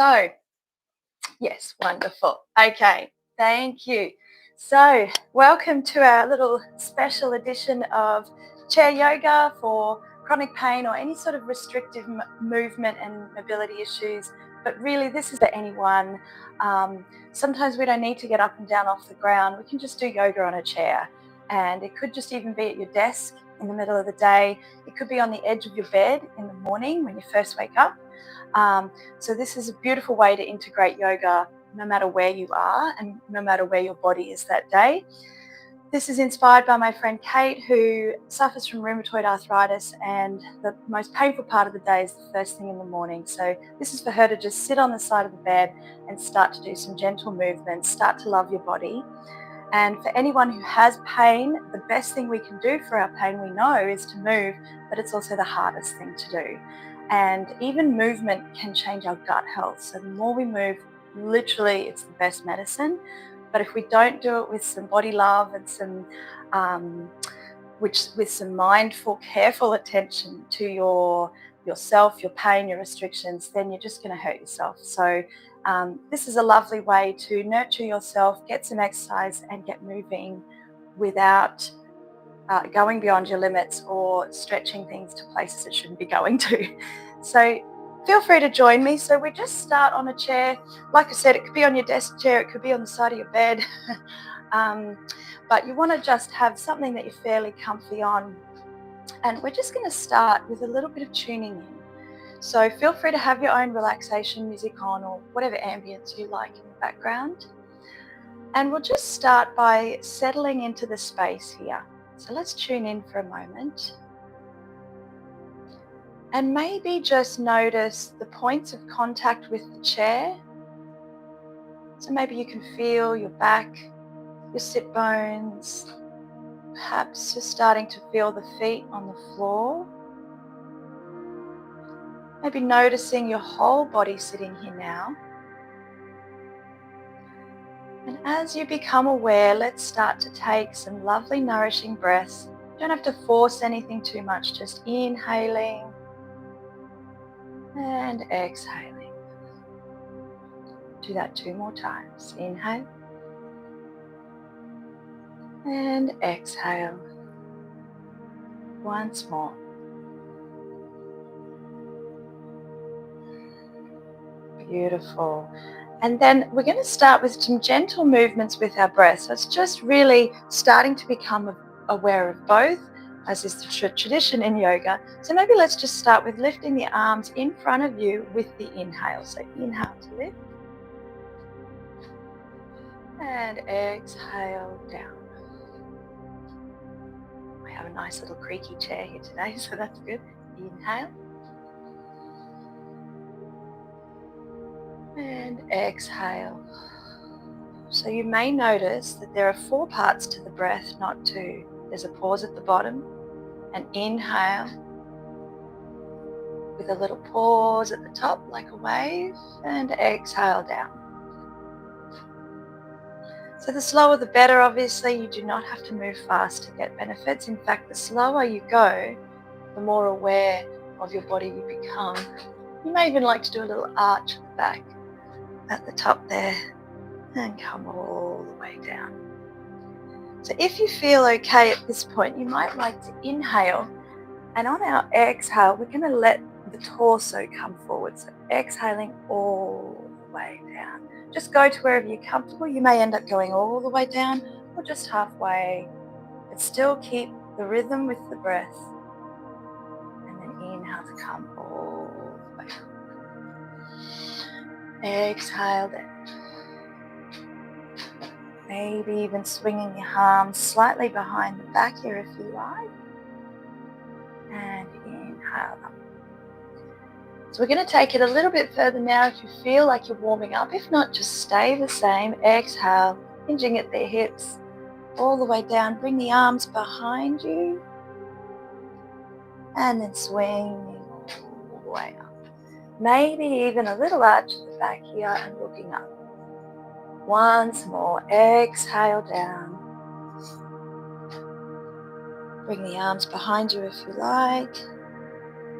So, yes, wonderful. Okay, thank you. So, welcome to our little special edition of chair yoga for chronic pain or any sort of restrictive movement and mobility issues. But really, this is for anyone. Sometimes we don't need to get up and down off the ground. We can just do yoga on a chair. And it could just even be at your desk in the middle of the day. It could be on the edge of your bed in the morning when you first wake up. So this is a beautiful way to integrate yoga no matter where you are and no matter where your body is that day. This is inspired by my friend Kate, who suffers from rheumatoid arthritis, and the most painful part of the day is the first thing in the morning. So this is for her to just sit on the side of the bed and start to do some gentle movements, start to love your body. And for anyone who has pain, the best thing we can do for our pain, we know, is to move, but it's also the hardest thing to do. And even movement can change our gut health. So the more we move, literally, it's the best medicine. But if we don't do it with some body love and some, with some mindful, careful attention to yourself, your pain, your restrictions, then you're just going to hurt yourself. So this is a lovely way to nurture yourself, get some exercise, and get moving without going beyond your limits or stretching things to places it shouldn't be going to. So feel free to join me. So we just start on a chair. Like I said, it could be on your desk chair, it could be on the side of your bed. But you want to just have something that you're fairly comfy on. And we're just going to start with a little bit of tuning in. So feel free to have your own relaxation music on or whatever ambience you like in the background. And we'll just start by settling into the space here. So let's tune in for a moment. And maybe just notice the points of contact with the chair. So maybe you can feel your back, your sit bones. Perhaps you're starting to feel the feet on the floor. Maybe noticing your whole body sitting here now. And as you become aware, let's start to take some lovely nourishing breaths. You don't have to force anything too much, just inhaling and exhaling. Do that 2 more times. Inhale and exhale. Once more. Beautiful. And then we're going to start with some gentle movements with our breath. So it's just really starting to become aware of both, as is the tradition in yoga. So maybe let's just start with lifting the arms in front of you with the inhale. So inhale to lift. And exhale down. I have a nice little creaky chair here today, so that's good. Inhale. And exhale. So you may notice that there are 4 parts to the breath, not 2. There's a pause at the bottom, an inhale with a little pause at the top like a wave, and exhale down. So the slower the better, obviously. You do not have to move fast to get benefits. In fact, the slower you go, the more aware of your body you become. You may even like to do a little arch at the back, at the top there, and come all the way down. So if you feel okay at this point, you might like to inhale, and on our exhale, we're going to let the torso come forward. So exhaling all the way down. Just go to wherever you're comfortable. You may end up going all the way down or just halfway, but still keep the rhythm with the breath. And then inhale to come all the way up. Exhale down. Maybe even swinging your arms slightly behind the back here if you like. And inhale up. So we're going to take it a little bit further now if you feel like you're warming up. If not, just stay the same. Exhale, hinging at the hips, all the way down. Bring the arms behind you. And then swinging all the way up. Maybe even a little arch at the back here and looking up. Once more, exhale down. Bring the arms behind you if you like.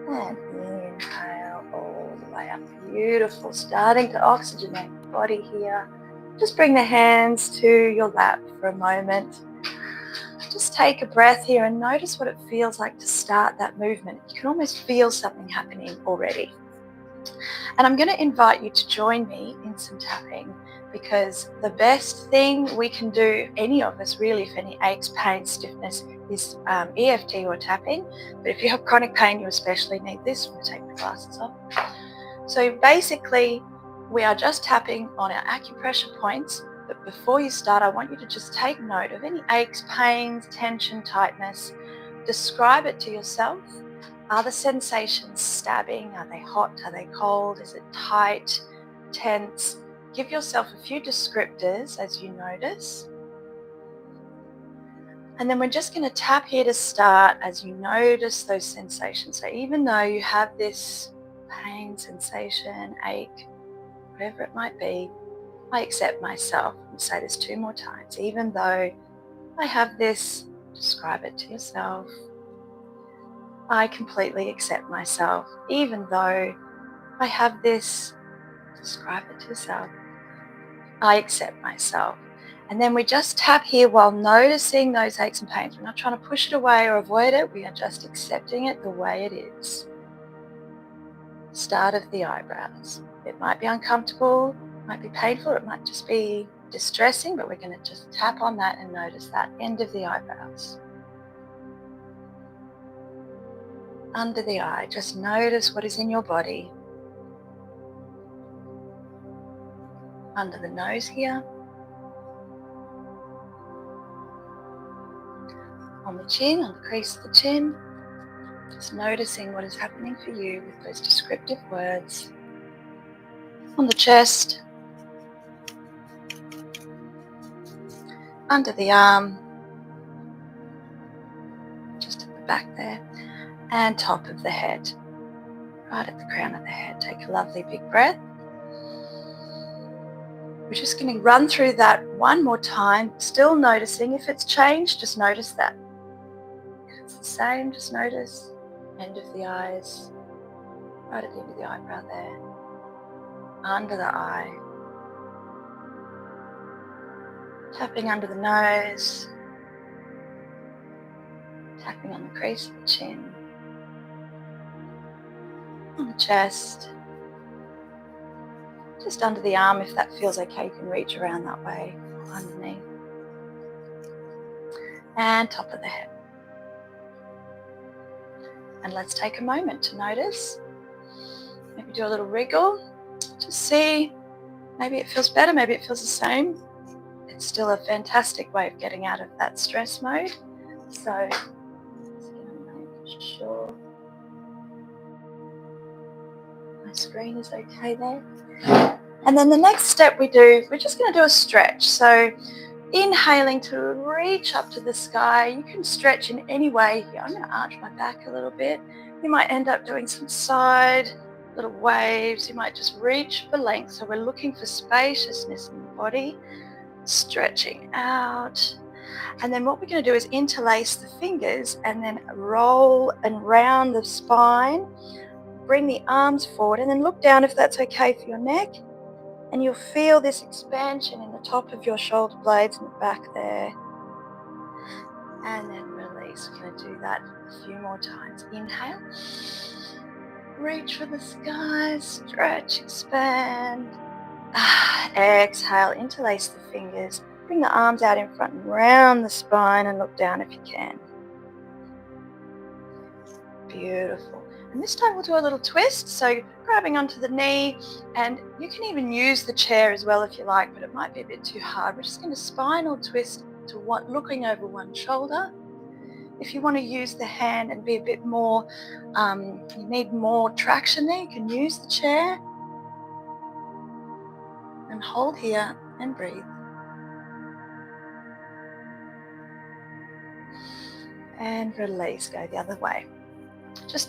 And inhale all the way way up. Beautiful. Starting to oxygenate the body here. Just bring the hands to your lap for a moment. Just take a breath here and notice what it feels like to start that movement. You can almost feel something happening already. And I'm going to invite you to join me in some tapping, because the best thing we can do, any of us really, for any aches, pain, stiffness, is EFT or tapping. But if you have chronic pain, you especially need this. I'm going to take my glasses off. So basically, we are just tapping on our acupressure points. But before you start, I want you to just take note of any aches, pains, tension, tightness. Describe it to yourself. Are the sensations stabbing? Are they hot? Are they cold? Is it tight, tense? Give yourself a few descriptors as you notice. And then we're just going to tap here to start as you notice those sensations. So even though you have this pain, sensation, ache, whatever it might be, I accept myself. I'm going to say this 2 more times. Even though I have this, describe it to yourself. I completely accept myself. Even though I have this, describe it to yourself. I accept myself. And then we just tap here while noticing those aches and pains. We're not trying to push it away or avoid it. We are just accepting it the way it is. Start of the eyebrows. It might be uncomfortable, it might be painful, it might just be distressing, but we're going to just tap on that and notice that end of the eyebrows. Under the eye, just notice what is in your body. Under the nose here. On the chin, on the crease of the chin. Just noticing what is happening for you with those descriptive words. On the chest. Under the arm. Just at the back there. And top of the head. Right at the crown of the head. Take a lovely big breath. We're just going to run through that one more time, still noticing. If it's changed, just notice that. If it's the same, just notice. End of the eyes, right at the end of the eyebrow there. Under the eye. Tapping under the nose. Tapping on the crease of the chin. On the chest. Just under the arm, if that feels okay, you can reach around that way, underneath. And top of the head. And let's take a moment to notice. Maybe do a little wriggle to see. Maybe it feels better, maybe it feels the same. It's still a fantastic way of getting out of that stress mode. So, just going to make sure my screen is okay there. And then the next step we're just going to do a stretch. So inhaling to reach up to the sky. You can stretch in any way here. I'm going to arch my back a little bit. You might end up doing some side little waves. You might just reach for length. So we're looking for spaciousness in the body. Stretching out. And then what we're going to do is interlace the fingers and then roll and round the spine. Bring the arms forward and then look down if that's okay for your neck. And you'll feel this expansion in the top of your shoulder blades and the back there. And then release. We're going to do that a few more times. Inhale. Reach for the sky. Stretch, expand. Exhale. Interlace the fingers. Bring the arms out in front and round the spine and look down if you can. Beautiful. And this time we'll do a little twist. So grabbing onto the knee, and you can even use the chair as well if you like, but it might be a bit too hard. We're just going to spinal twist to looking over one shoulder. If you want to use the hand and be a bit more, you need more traction there, you can use the chair. And hold here and breathe. And release, go the other way.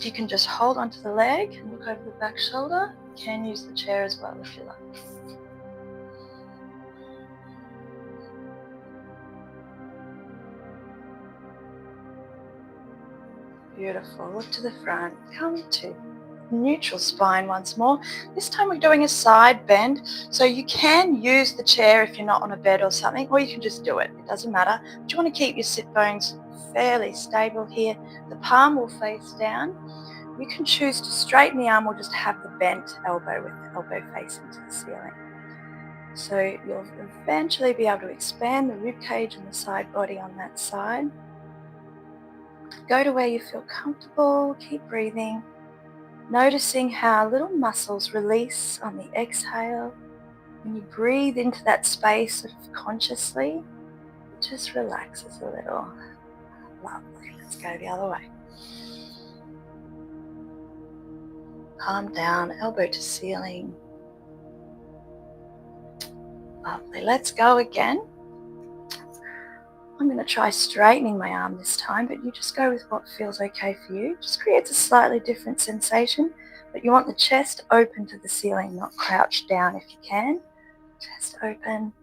You can just hold onto the leg and look over the back shoulder. You can use the chair as well if you like. Beautiful. Look to the front. Come to. neutral spine once more. This time we're doing a side bend, so you can use the chair if you're not on a bed or something, or you can just do it. It doesn't matter. But you want to keep your sit bones fairly stable here. The palm will face down. You can choose to straighten the arm or just have the bent elbow with the elbow facing to the ceiling. So you'll eventually be able to expand the rib cage and the side body on that side. Go to where you feel comfortable. Keep breathing. Noticing how little muscles release on the exhale. When you breathe into that space sort of consciously, it just relaxes a little. Lovely. Let's go the other way. Palm down, elbow to ceiling. Lovely. Let's go again. I'm going to try straightening my arm this time, but you just go with what feels okay for you. Just creates a slightly different sensation, but you want the chest open to the ceiling, not crouched down if you can. Chest open.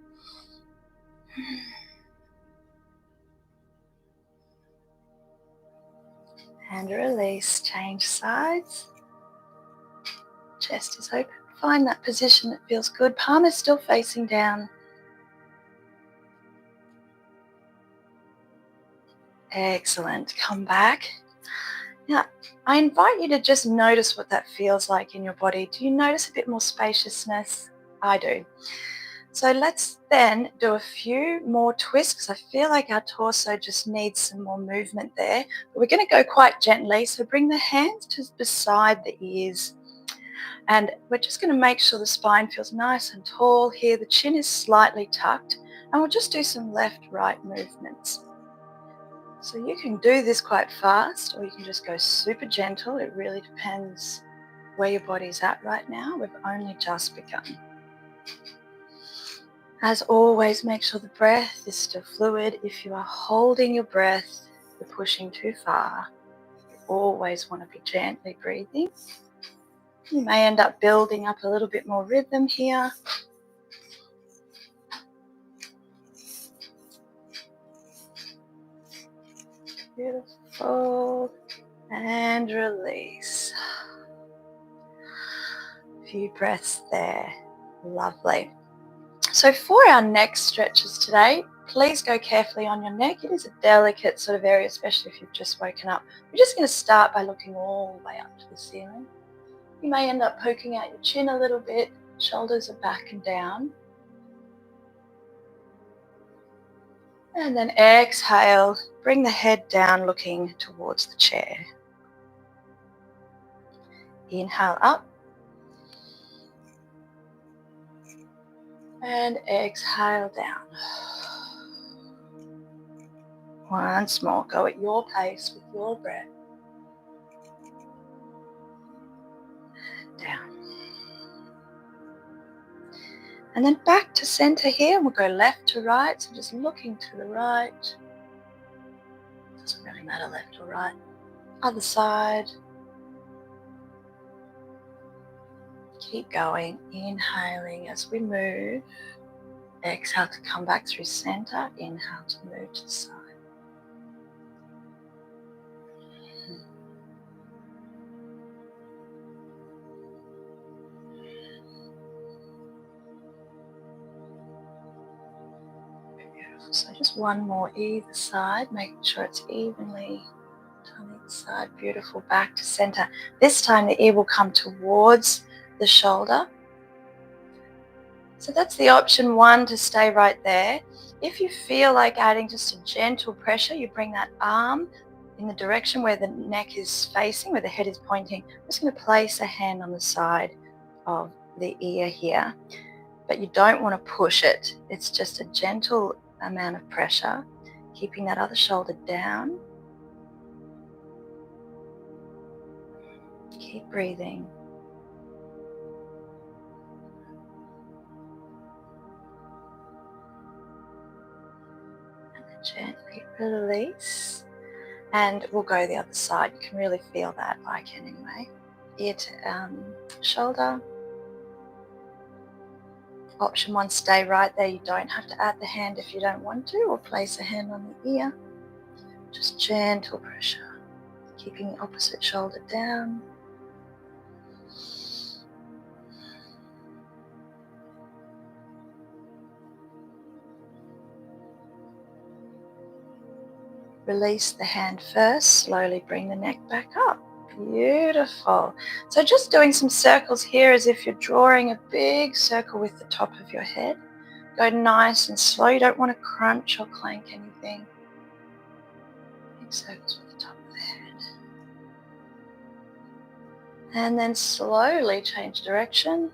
And release. Change sides. Chest is open. Find that position that feels good. Palm is still facing down. Excellent. Come back. Now, I invite you to just notice what that feels like in your body. Do you notice a bit more spaciousness? I do. So let's then do a few more twists because I feel like our torso just needs some more movement there. But we're going to go quite gently. So bring the hands to beside the ears. And we're just going to make sure the spine feels nice and tall here. The chin is slightly tucked. And we'll just do some left-right movements. So you can do this quite fast or you can just go super gentle. It really depends where your body's at right now. We've only just begun. As always, make sure the breath is still fluid. If you are holding your breath, you're pushing too far. You always want to be gently breathing. You may end up building up a little bit more rhythm here. Beautiful. And release. A few breaths there. Lovely. So for our neck stretches today, please go carefully on your neck. It is a delicate sort of area, especially if you've just woken up. We're just going to start by looking all the way up to the ceiling. You may end up poking out your chin a little bit. Shoulders are back and down. And then exhale, bring the head down looking towards the chair. Inhale up. And exhale down. Once more, go at your pace with your breath. Down. And then back to center here. We'll go left to right. So just looking to the right. Doesn't really matter left or right. Other side. Keep going. Inhaling as we move. Exhale to come back through center. Inhale to move to the side. So just one more either side, making sure it's evenly on each side. Beautiful. Back to center. This time the ear will come towards the shoulder. So that's the option one, to stay right there. If you feel like adding just a gentle pressure, you bring that arm in the direction where the neck is facing, where the head is pointing. I'm just going to place a hand on the side of the ear here, but you don't want to push it. It's just a gentle amount of pressure, keeping that other shoulder down. Keep breathing. And then gently release. And we'll go the other side. You can really feel that, I can anyway. Ear to shoulder. Option one, stay right there. You don't have to add the hand if you don't want to, or place a hand on the ear. Just gentle pressure, keeping the opposite shoulder down. Release the hand first, slowly bring the neck back up. Beautiful. So just doing some circles here as if you're drawing a big circle with the top of your head. Go nice and slow. You don't want to crunch or clank anything. Big circles with the top of the head. And then slowly change direction.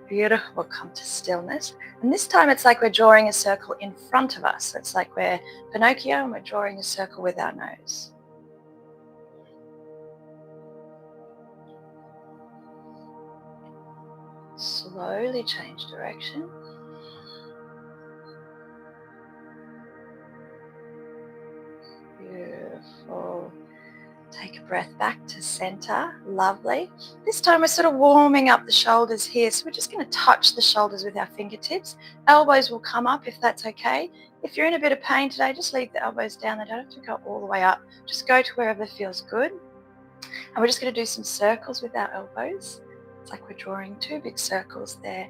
Beautiful. Come to stillness. And this time it's like we're drawing a circle in front of us. It's like we're Pinocchio and we're drawing a circle with our nose. Slowly change direction. Beautiful. Take a breath back to center. Lovely. This time we're sort of warming up the shoulders here. So we're just going to touch the shoulders with our fingertips. Elbows will come up if that's okay. If you're in a bit of pain today, just leave the elbows down. They don't have to go all the way up. Just go to wherever feels good. And we're just going to do some circles with our elbows. It's like we're drawing two big circles there.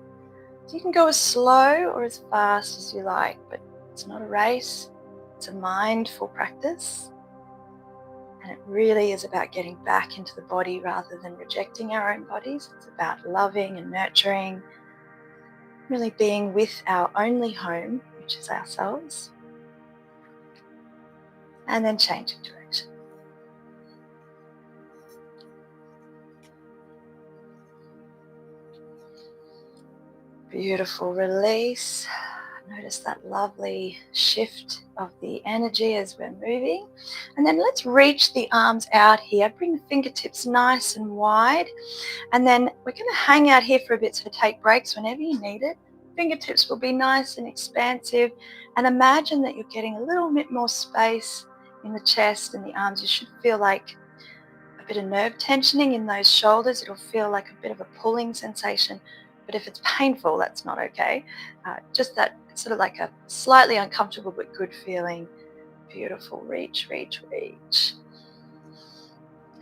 So you can go as slow or as fast as you like, but it's not a race. It's a mindful practice. And it really is about getting back into the body rather than rejecting our own bodies. It's about loving and nurturing, really being with our only home, which is ourselves. And then changing direction. Beautiful release. Notice that lovely shift of the energy as we're moving. And then let's reach the arms out here. Bring the fingertips nice and wide. And then we're going to hang out here for a bit, so take breaks whenever you need it. Fingertips will be nice and expansive. And imagine that you're getting a little bit more space in the chest and the arms. You should feel like a bit of nerve tensioning in those shoulders. It'll feel like a bit of a pulling sensation. But if it's painful, that's not okay. Just that sort of like a slightly uncomfortable but good feeling. Beautiful. Reach, reach, reach.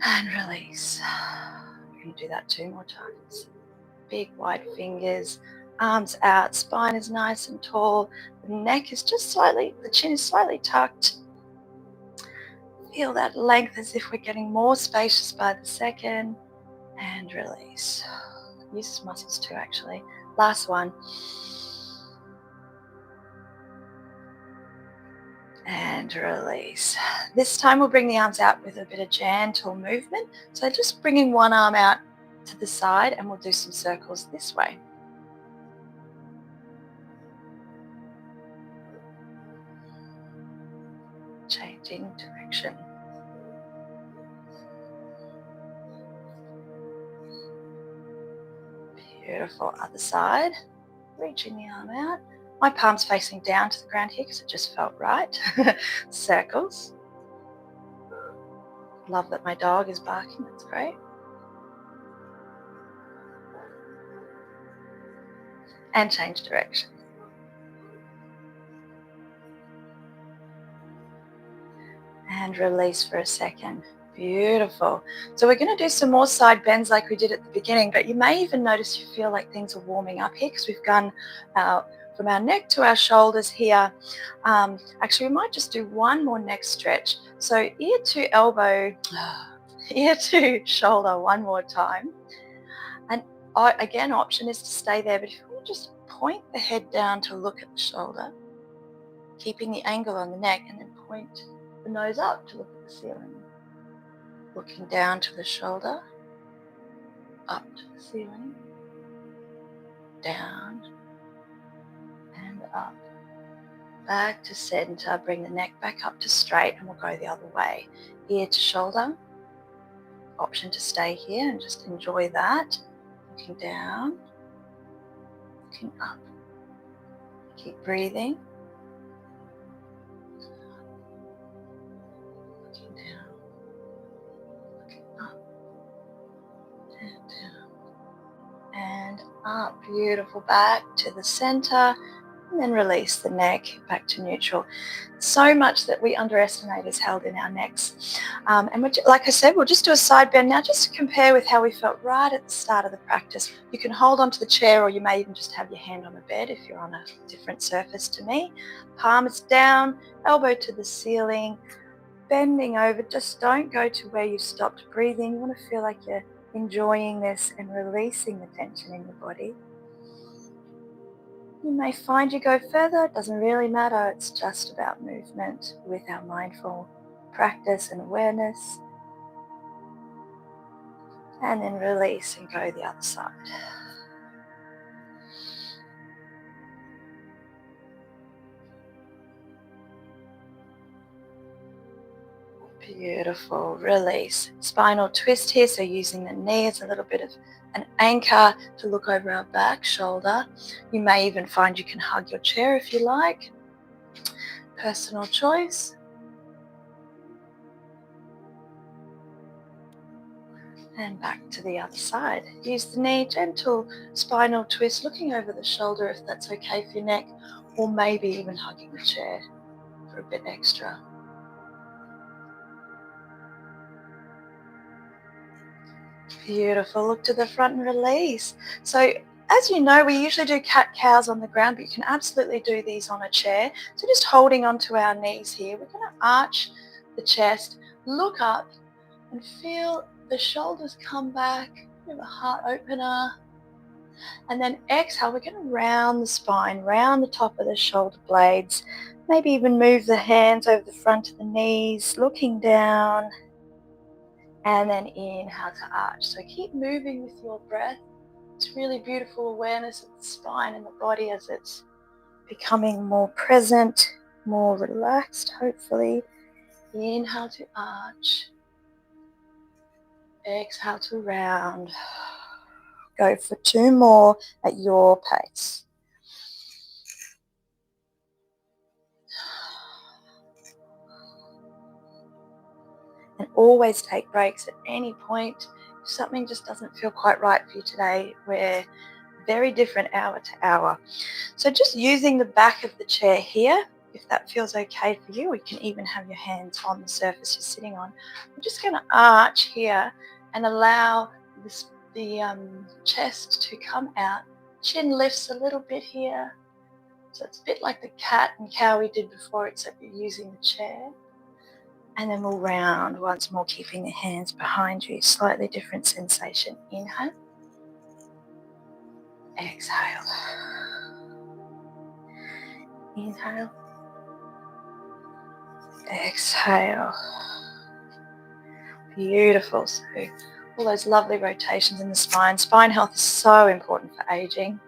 And release. We're going to do that 2 more times. Big wide fingers, arms out, spine is nice and tall. The neck is just slightly, the chin is slightly tucked. Feel that length as if we're getting more spacious by the second. And release. Use muscles too, actually. Last one. And release. This time we'll bring the arms out with a bit of gentle movement. So just bringing one arm out to the side, and we'll do some circles this way. Changing direction. Beautiful. Other side. Reaching the arm out. My palm's facing down to the ground here because it just felt right. Circles. Love that my dog is barking. That's great. And change direction. And release for a second. Beautiful. So we're going to do some more side bends like we did at the beginning, but you may even notice you feel like things are warming up here because we've gone from our neck to our shoulders here. Actually, we might just do one more neck stretch. So ear to elbow, ear to shoulder one more time. And again, option is to stay there, but if you want to just point the head down to look at the shoulder, keeping the angle on the neck, and then point the nose up to look at the ceiling. Looking down to the shoulder, up to the ceiling, down and up. Back to center, bring the neck back up to straight, and we'll go the other way. Ear to shoulder, option to stay here and just enjoy that. Looking down, looking up. Keep breathing. Looking down, looking up, and down, and up. Beautiful. Back to the center. And then release the neck back to neutral. So much that we underestimate is held in our necks. And like I said, we'll just do a side bend now just to compare with how we felt right at the start of the practice. You can hold onto the chair, or you may even just have your hand on the bed if you're on a different surface to me. Palms down, elbow to the ceiling, bending over. Just don't go to where you've stopped breathing. You want to feel like you're enjoying this and releasing the tension in your body. You may find you go further, it doesn't really matter, it's just about movement with our mindful practice and awareness. And then release and go the other side. Beautiful, release. Spinal twist here, so using the knee as a little bit of an anchor to look over our back, shoulder. You may even find you can hug your chair if you like. Personal choice. And back to the other side. Use the knee, gentle spinal twist, looking over the shoulder if that's okay for your neck, or maybe even hugging the chair for a bit extra. Beautiful. Look to the front and release. So as you know, we usually do cat-cows on the ground, but you can absolutely do these on a chair. So just holding onto our knees here, we're going to arch the chest, look up and feel the shoulders come back. We have a heart opener. And then exhale, we're going to round the spine, round the top of the shoulder blades. Maybe even move the hands over the front of the knees, looking down. And then inhale to arch. So keep moving with your breath. It's really beautiful awareness of the spine and the body as it's becoming more present, more relaxed, hopefully. Inhale to arch. Exhale to round. Go for 2 more at your pace. And always take breaks at any point. If something just doesn't feel quite right for you today, we're very different hour to hour. So just using the back of the chair here, if that feels okay for you, or you can even have your hands on the surface you're sitting on. I'm just going to arch here and allow the chest to come out. Chin lifts a little bit here. So it's a bit like the cat and cow we did before, except you're using the chair. And then we'll round once more, keeping the hands behind you. Slightly different sensation. Inhale. Exhale. Inhale. Exhale. Beautiful. So all those lovely rotations in the spine. Spine health is so important for aging.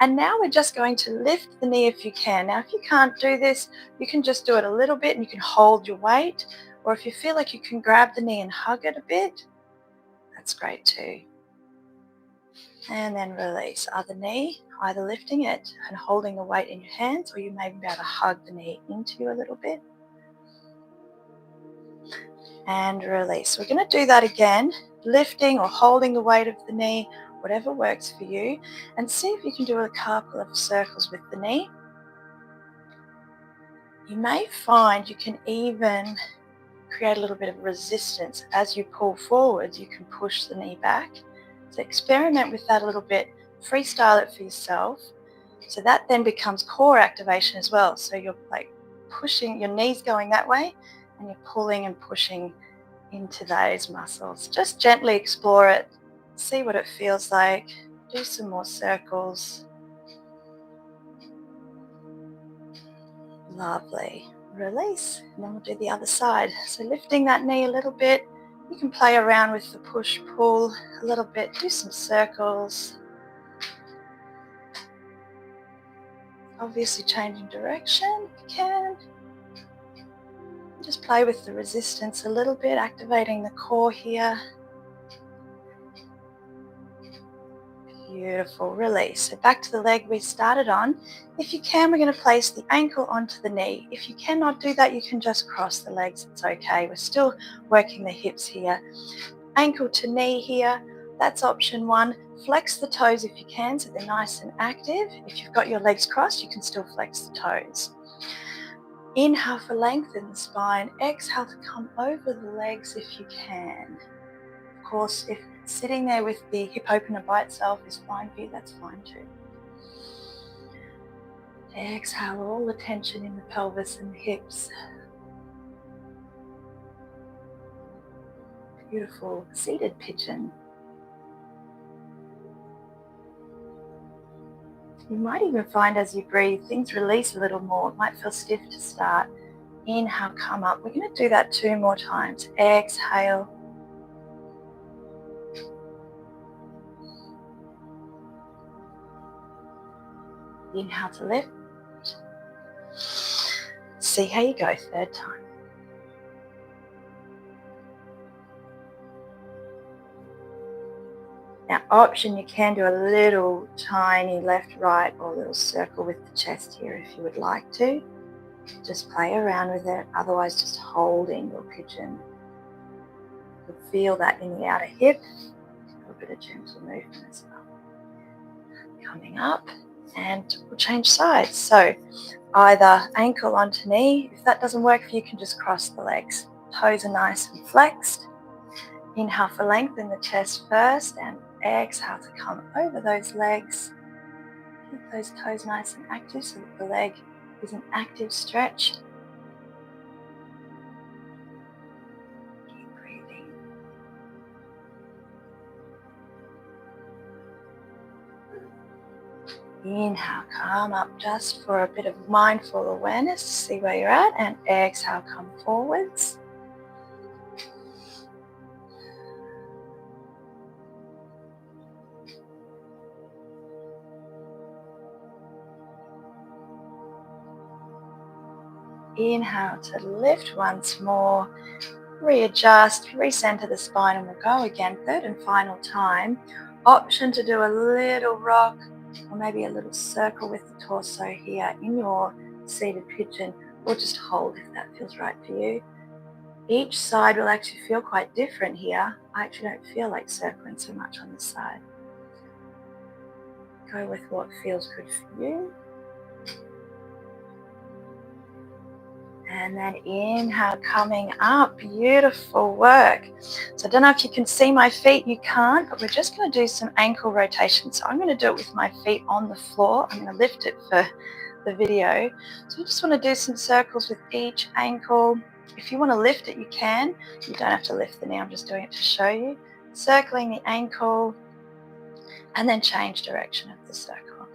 And now we're just going to lift the knee if you can. Now, if you can't do this, you can just do it a little bit and you can hold your weight. Or if you feel like you can grab the knee and hug it a bit, that's great too. And then release. Other knee, either lifting it and holding the weight in your hands, or you may be able to hug the knee into you a little bit. And release. We're going to do that again, lifting or holding the weight of the knee, whatever works for you, and see if you can do a couple of circles with the knee. You may find you can even create a little bit of resistance. As you pull forwards, you can push the knee back. So experiment with that a little bit, freestyle it for yourself. So that then becomes core activation as well. So you're like pushing, your knees going that way, and you're pulling and pushing into those muscles. Just gently explore it, see what it feels like, do some more circles. Lovely. Release, and then we'll do the other side. So lifting that knee a little bit, you can play around with the push-pull a little bit, do some circles. Obviously changing direction if you can. Just play with the resistance a little bit, activating the core here. Beautiful. Release. So back to the leg we started on. If you can, we're going to place the ankle onto the knee. If you cannot do that, you can just cross the legs. It's okay. We're still working the hips here. Ankle to knee here. That's option one. Flex the toes if you can, so they're nice and active. If you've got your legs crossed, you can still flex the toes. Inhale for lengthen the spine. Exhale to come over the legs if you can. Of course, if sitting there with the hip opener by itself is fine for you, that's fine too. Exhale all the tension in the pelvis and the hips. Beautiful seated pigeon. You might even find as you breathe, things release a little more. It might feel stiff to start. Inhale, come up. We're going to do that 2 more times. Exhale. Inhale to lift. See how you go, 3rd time. Now, option, you can do a little tiny left, right, or a little circle with the chest here if you would like to. Just play around with it, otherwise just holding your pigeon. You'll feel that in the outer hip. A little bit of gentle movement as well. Coming up, and we'll change sides. So either ankle onto knee. If that doesn't work for you, you can just cross the legs. Toes are nice and flexed. Inhale for lengthen the chest first, and exhale to come over those legs. Keep those toes nice and active so that the leg is an active stretch. Keep breathing. Inhale, come up just for a bit of mindful awareness to see where you're at, and exhale, come forwards. Inhale to lift once more, readjust, recenter the spine, and we'll go again, 3rd and final time. Option to do a little rock or maybe a little circle with the torso here in your seated pigeon, or just hold if that feels right for you. Each side will actually feel quite different here. I actually don't feel like circling so much on this side. Go with what feels good for you. And then inhale, coming up. Beautiful work. So I don't know if you can see my feet. You can't, but we're just going to do some ankle rotation. So I'm going to do it with my feet on the floor. I'm going to lift it for the video. So we just want to do some circles with each ankle. If you want to lift it, you can. You don't have to lift the knee. I'm just doing it to show you. Circling the ankle, and then change direction of the circle.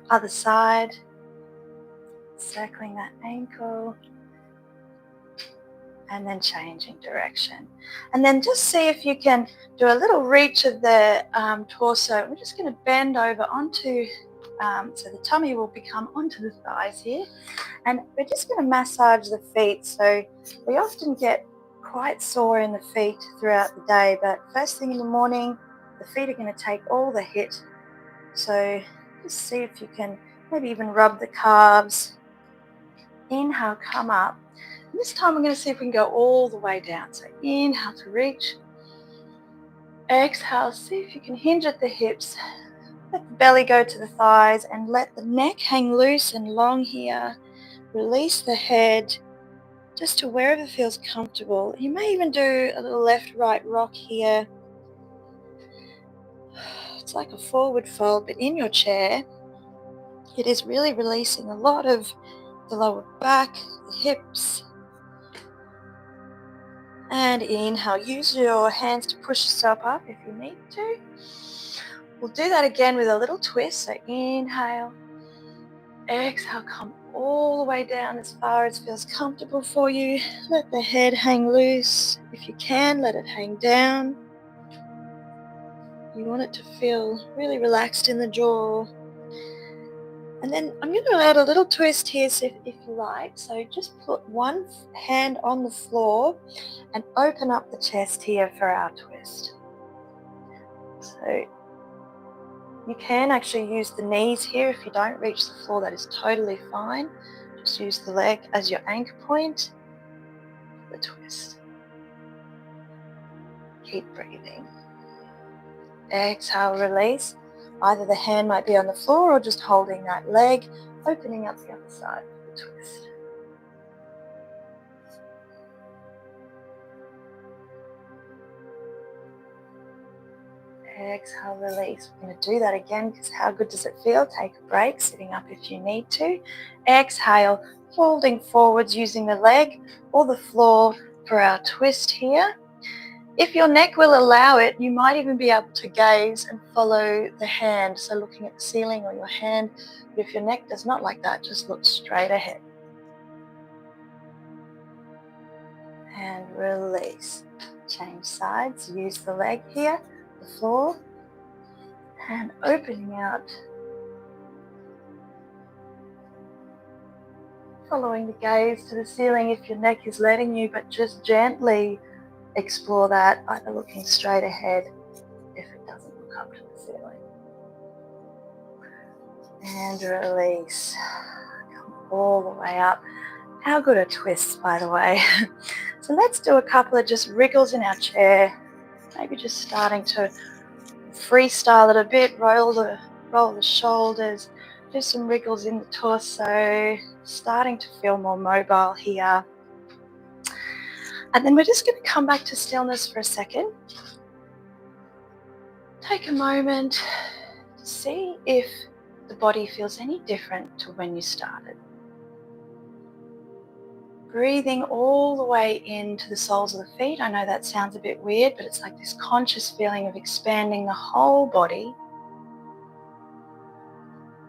Other side. Circling that ankle, and then changing direction. And then just see if you can do a little reach of the torso. We're just going to bend over onto, so the tummy will become onto the thighs here. And we're just going to massage the feet. So we often get quite sore in the feet throughout the day, but first thing in the morning, the feet are going to take all the hit. So just see if you can maybe even rub the calves. Inhale, come up. And this time we're going to see if we can go all the way down. So inhale to reach. Exhale, see if you can hinge at the hips. Let the belly go to the thighs and let the neck hang loose and long here. Release the head just to wherever feels comfortable. You may even do a little left-right rock here. It's like a forward fold, but in your chair, it is really releasing a lot of the lower back, the hips. And inhale, use your hands to push yourself up if you need to. We'll do that again with a little twist. So inhale, exhale, come all the way down as far as feels comfortable for you. Let the head hang loose. If you can, let it hang down. You want it to feel really relaxed in the jaw. And then I'm going to add a little twist here so if you like. So just put one hand on the floor and open up the chest here for our twist. So you can actually use the knees here. If you don't reach the floor, that is totally fine. Just use the leg as your anchor point. The twist. Keep breathing. Exhale, release. Either the hand might be on the floor or just holding that leg, opening up the other side of the twist. Exhale, release. We're going to do that again because how good does it feel? Take a break, sitting up if you need to. Exhale, folding forwards using the leg or the floor for our twist here. If your neck will allow it, you might even be able to gaze and follow the hand, so looking at the ceiling or your hand. But if your neck does not like that, just look straight ahead. And release. Change sides, use the leg here, the floor, and opening out. Following the gaze to the ceiling if your neck is letting you, but just gently explore that, either looking straight ahead if it doesn't look up to the ceiling. And release. Come all the way up. How good are twists, by the way? So let's do a couple of just wriggles in our chair. Maybe just starting to freestyle it a bit, roll the shoulders, do some wriggles in the torso, starting to feel more mobile here. And then we're just going to come back to stillness for a second. Take a moment to see if the body feels any different to when you started. Breathing all the way into the soles of the feet. I know that sounds a bit weird, but it's like this conscious feeling of expanding the whole body.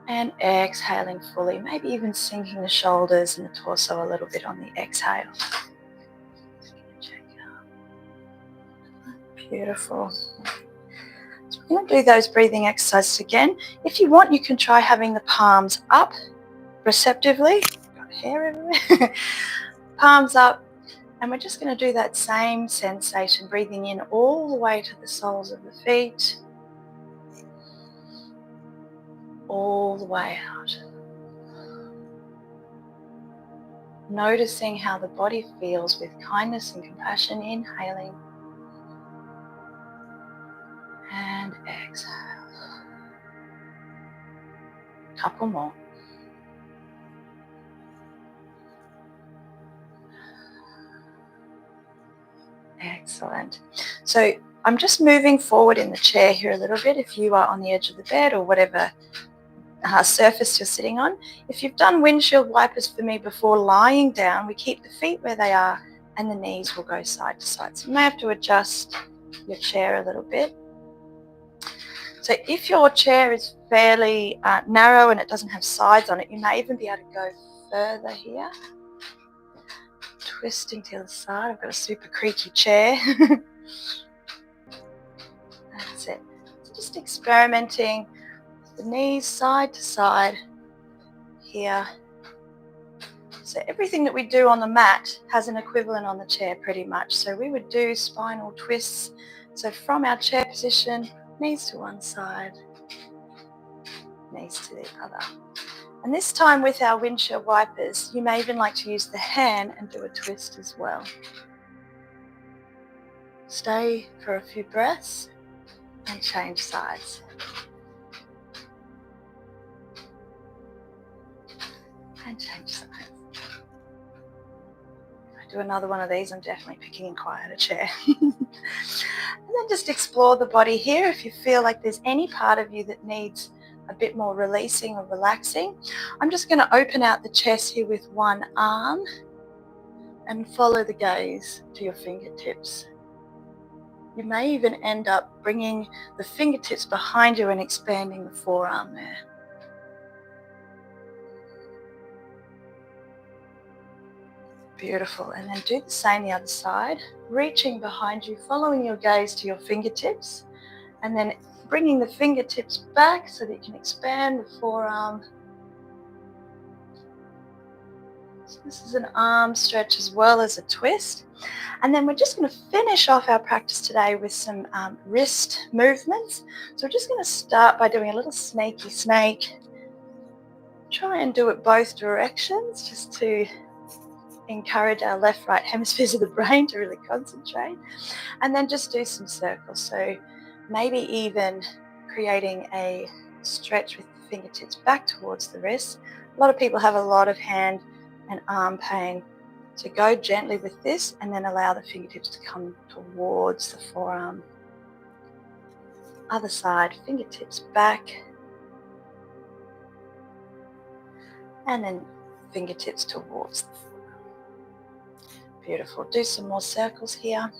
And exhaling fully, maybe even sinking the shoulders and the torso a little bit on the exhale. Beautiful. So we're going to do those breathing exercises again. If you want, you can try having the palms up receptively. Got hair everywhere. Palms up. And we're just going to do that same sensation, breathing in all the way to the soles of the feet. All the way out. Noticing how the body feels with kindness and compassion, inhaling and exhale. Couple more. Excellent. So I'm just moving forward in the chair here a little bit if you are on the edge of the bed or whatever surface you're sitting on. If you've done windshield wipers for me before lying down, we keep the feet where they are and the knees will go side to side. So you may have to adjust your chair a little bit. So if your chair is fairly narrow and it doesn't have sides on it, you may even be able to go further here. Twisting to the side. I've got a super creaky chair. That's it. So just experimenting with the knees side to side here. So everything that we do on the mat has an equivalent on the chair pretty much. So we would do spinal twists. So from our chair position, knees to one side, knees to the other. And this time with our windshield wipers, you may even like to use the hand and do a twist as well. Stay for a few breaths and change sides. And change sides. If I do another one of these, I'm definitely picking a quieter chair. And then just explore the body here. If you feel like there's any part of you that needs a bit more releasing or relaxing, I'm just going to open out the chest here with one arm and follow the gaze to your fingertips. You may even end up bringing the fingertips behind you and expanding the forearm there. Beautiful. And then do the same the other side, reaching behind you, following your gaze to your fingertips, and then bringing the fingertips back so that you can expand the forearm. So this is an arm stretch as well as a twist. And then we're just going to finish off our practice today with some wrist movements. So we're just going to start by doing a little snaky snake. Try and do it both directions just to encourage our left, right hemispheres of the brain to really concentrate. And then just do some circles. So maybe even creating a stretch with the fingertips back towards the wrist. A lot of people have a lot of hand and arm pain. So go gently with this and then allow the fingertips to come towards the forearm. Other side, fingertips back. And then fingertips towards the forearm. Beautiful. Do some more circles here.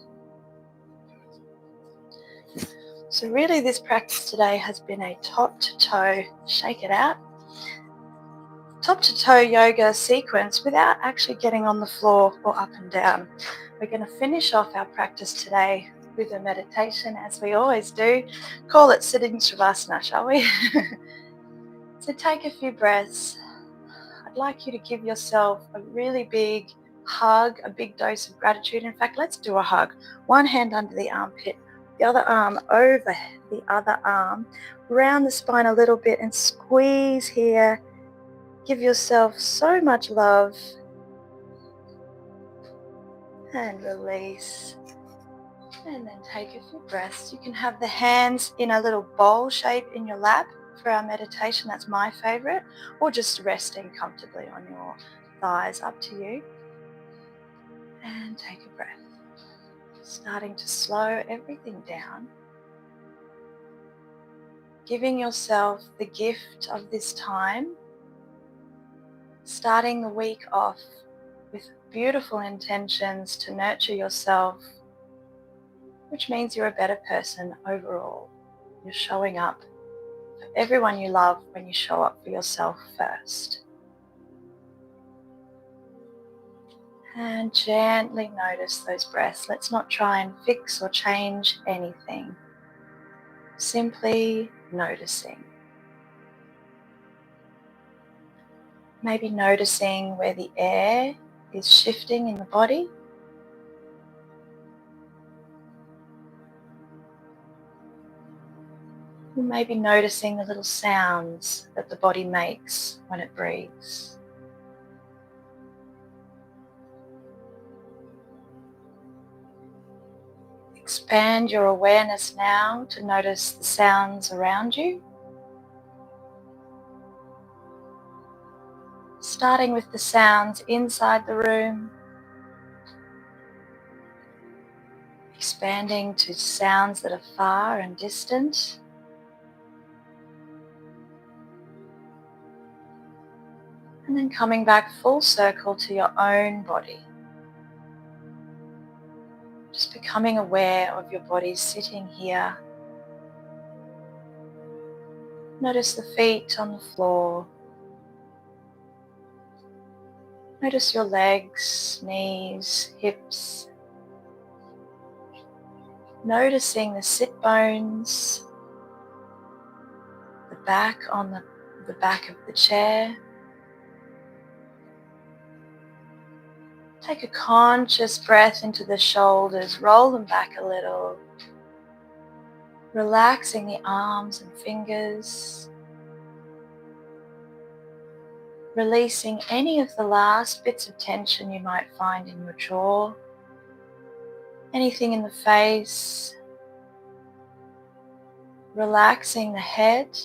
So really this practice today has been a top to toe, shake it out, top to toe yoga sequence without actually getting on the floor or up and down. We're going to finish off our practice today with a meditation, as we always do. Call it sitting Shavasana, shall we? So take a few breaths. I'd like you to give yourself a really big hug, a big dose of gratitude. In fact, let's do a hug. One hand under the armpit, the other arm over the other arm, round the spine a little bit and squeeze here. Give yourself so much love and release. And then take a few breaths. You can have the hands in a little bowl shape in your lap for our meditation. That's my favorite. Or just resting comfortably on your thighs, up to you. And take a breath. Starting to slow everything down. Giving yourself the gift of this time. Starting the week off with beautiful intentions to nurture yourself, which means you're a better person overall. You're showing up for everyone you love when you show up for yourself first. And gently notice those breaths. Let's not try and fix or change anything. Simply noticing. Maybe noticing where the air is shifting in the body. Maybe noticing the little sounds that the body makes when it breathes. Expand your awareness now to notice the sounds around you. Starting with the sounds inside the room. Expanding to sounds that are far and distant. And then coming back full circle to your own body. Just becoming aware of your body sitting here. Notice the feet on the floor. Notice your legs, knees, hips. Noticing the sit bones, the back on the back of the chair. Take a conscious breath into the shoulders, roll them back a little. Relaxing the arms and fingers. Releasing any of the last bits of tension you might find in your jaw. Anything in the face. Relaxing the head.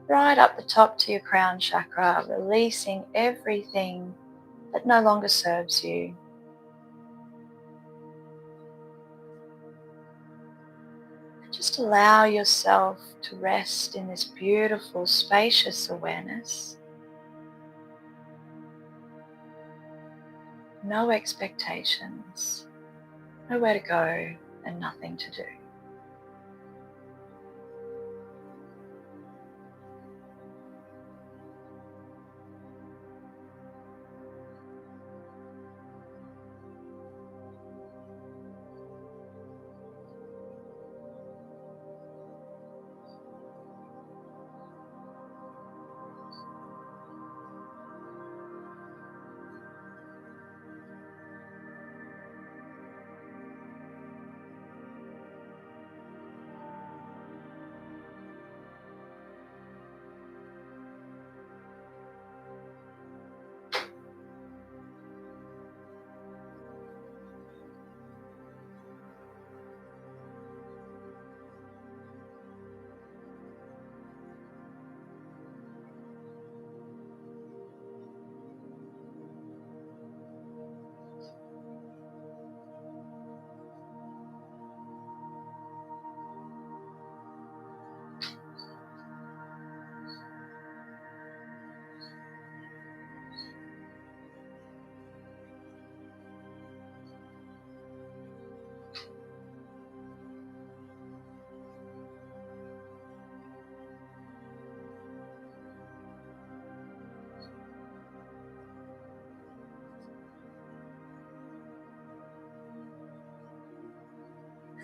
Right up the top to your crown chakra. Releasing everything that no longer serves you. Just allow yourself to rest in this beautiful, spacious awareness. No expectations, nowhere to go and nothing to do.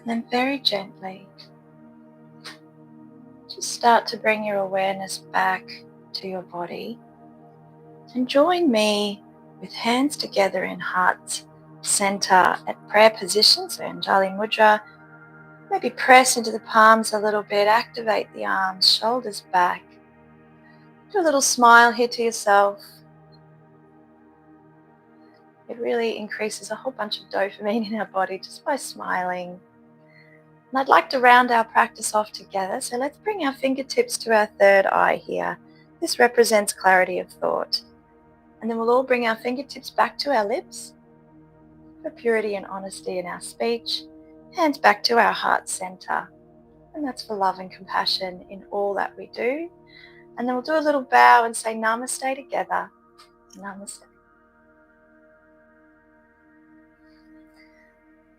then very gently, just start to bring your awareness back to your body and join me with hands together in heart center at prayer position, so Anjali Mudra. Maybe press into the palms a little bit, activate the arms, shoulders back. Do a little smile here to yourself. It really increases a whole bunch of dopamine in our body just by smiling. And I'd like to round our practice off together, so let's bring our fingertips to our third eye here. This represents clarity of thought. And then we'll all bring our fingertips back to our lips for purity and honesty in our speech. Hands back to our heart center. And that's for love and compassion in all that we do. And then we'll do a little bow and say namaste together. Namaste.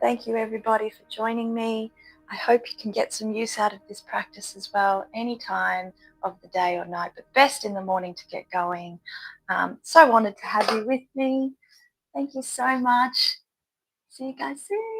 Thank you everybody for joining me. I hope you can get some use out of this practice as well, any time of the day or night, but best in the morning to get going. So honored to have you with me. Thank you so much. See you guys soon.